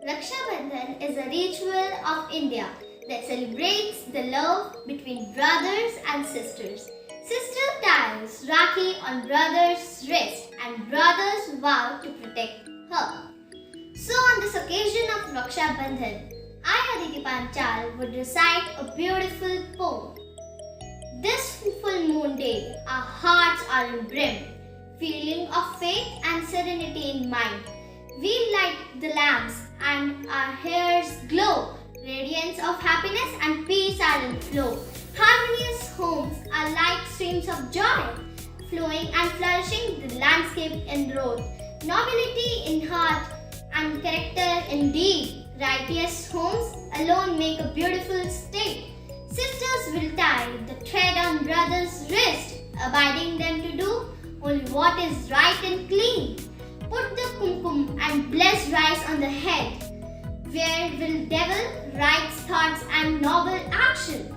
Raksha Bandhan is a ritual of India that celebrates the love between brothers and sisters. Sister ties Rakhi on brother's wrist and brothers vow to protect her. So on this occasion of Raksha Bandhan, I Aditi Panchal would recite a beautiful poem. This full moon day, our hearts are in brim, feeling of faith and serenity in mind. We light the lamps and our hairs glow, radiance of happiness and peace are in flow. Harmonious homes are like streams of joy, flowing and flourishing the landscape enrolled. Nobility in heart and character in deed, righteous homes alone make a beautiful state. Sisters will tie the thread on brother's wrist, abiding them to do only what is right and clean. Put the kumkum and blessed rice on the head, where will devil right thoughts and noble action.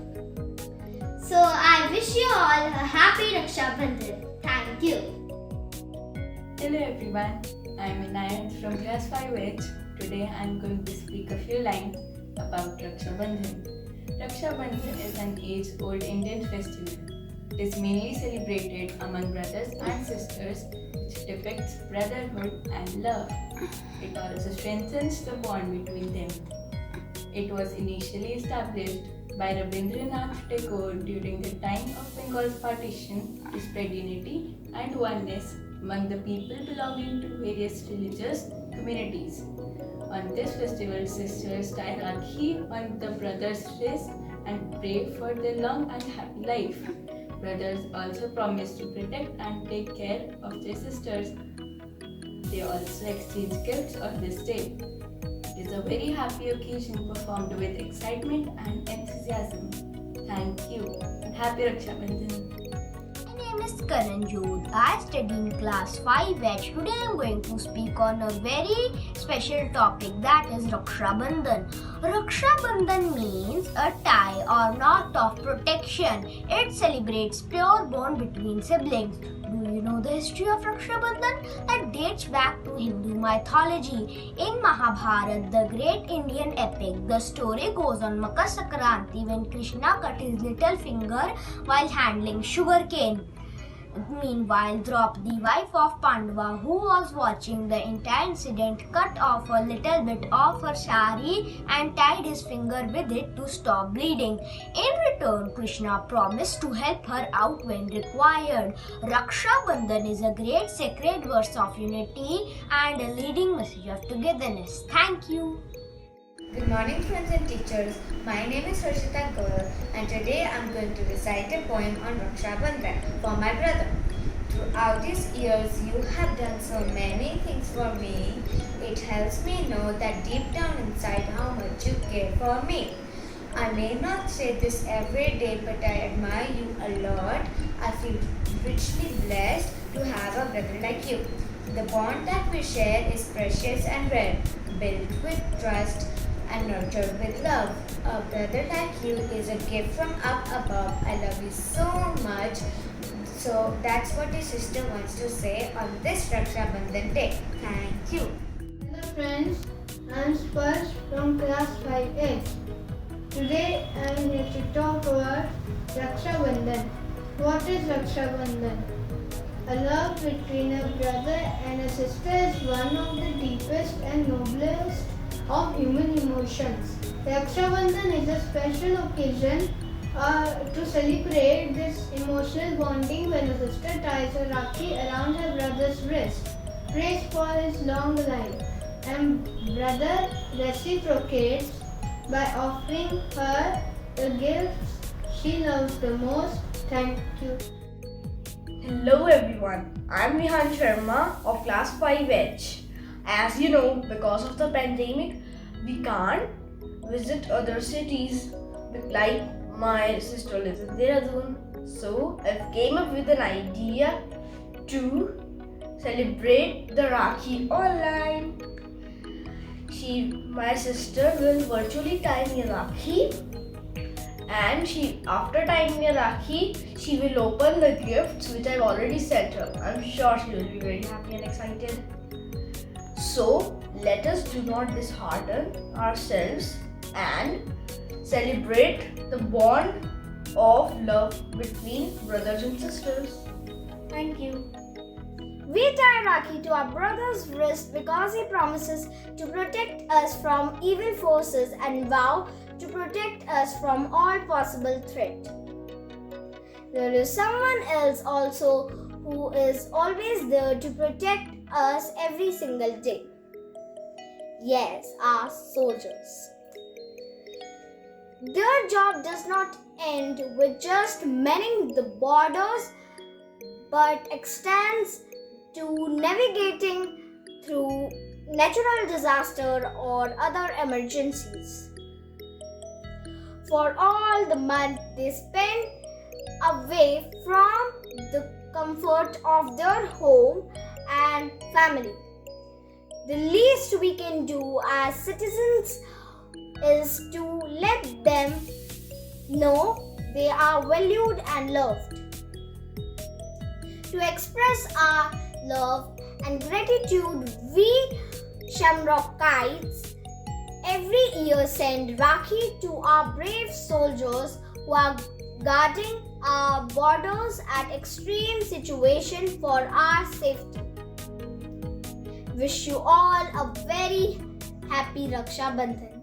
So I wish you all a happy Raksha Bandhan. Thank you. Hello everyone, I am Inayat from class 5H. Today I am going to speak a few lines about Raksha Bandhan. Raksha Bandhan is an age-old Indian festival. It is mainly celebrated among brothers and sisters, which depicts brotherhood and love. It also strengthens the bond between them. It was initially established by Rabindranath Tagore during the time of Bengal's partition to spread unity and oneness among the people belonging to various religious communities. On this festival, sisters tie Rakhi on the brother's wrist and pray for their long and happy life. Brothers also promise to protect and take care of their sisters. They also exchange gifts on this day. It is a very happy occasion performed with excitement and enthusiasm. Thank you and happy Raksha Bandhan. My name is Karan Jodh. I study in class 5H. Today I am going to speak on a very special topic, that is Raksha Bandhan. Raksha Bandhan means a tie or knot of protection. It celebrates pure bond between siblings. Do you know the history of Raksha Bandhan? That dates back to Hindu mythology. In Mahabharata, the great Indian epic, the story goes on Makar Sankranti when Krishna cut his little finger while handling sugarcane. Meanwhile, Draupadi, wife of Pandava, who was watching the entire incident, cut off a little bit of her sari and tied his finger with it to stop bleeding. In return, Krishna promised to help her out when required. Raksha Bandhan is a great sacred verse of unity and a leading message of togetherness. Thank you. Good morning friends and teachers, my name is Harshita Gaur and today I am going to recite a poem on Raksha Bandhan for my brother. Throughout these years you have done so many things for me. It helps me know that deep down inside how much you care for me. I may not say this every day but I admire you a lot. I feel richly blessed to have a brother like you. The bond that we share is precious and rare, built with trust and nurtured with love. A brother like you is a gift from up above. I love you so much. So that's what your sister wants to say on this Raksha Bandhan day. Thank you. Hello friends, I am Sparsh from class 5X. Today I am here to talk about Raksha Bandhan. What is Raksha Bandhan? A love between a brother and a sister is one of the deepest and noblest of human emotions. Raksha Bandhan is a special occasion to celebrate this emotional bonding when a sister ties a Rakhi around her brother's wrist, prays for his long life, and brother reciprocates by offering her the gifts she loves the most. Thank you. Hello everyone, I'm Vihan Sharma of class 5H. As you know, because of the pandemic, we can't visit other cities. Like my sister lives in Dehradun, so I came up with an idea to celebrate the Rakhi online. My sister will virtually tie me a Rakhi, and after tying me a Rakhi, she will open the gifts which I've already sent her. I'm sure she will be very happy and excited. So let us do not dishearten ourselves and celebrate the bond of love between brothers and sisters. Thank you. We tie Rakhi to our brother's wrist because he promises to protect us from evil forces and vow to protect us from all possible threat. There is someone else also who is always there to protect us every single day. Yes, our soldiers. Their job does not end with just manning the borders but extends to navigating through natural disaster or other emergencies. For all the month they spend away from the comfort of their home and family, the least we can do as citizens is to let them know they are valued and loved. To express our love and gratitude, we Shamrock Kites every year send Rakhi to our brave soldiers who are guarding our borders at extreme situations for our safety. Wish you all a very happy Raksha Bandhan.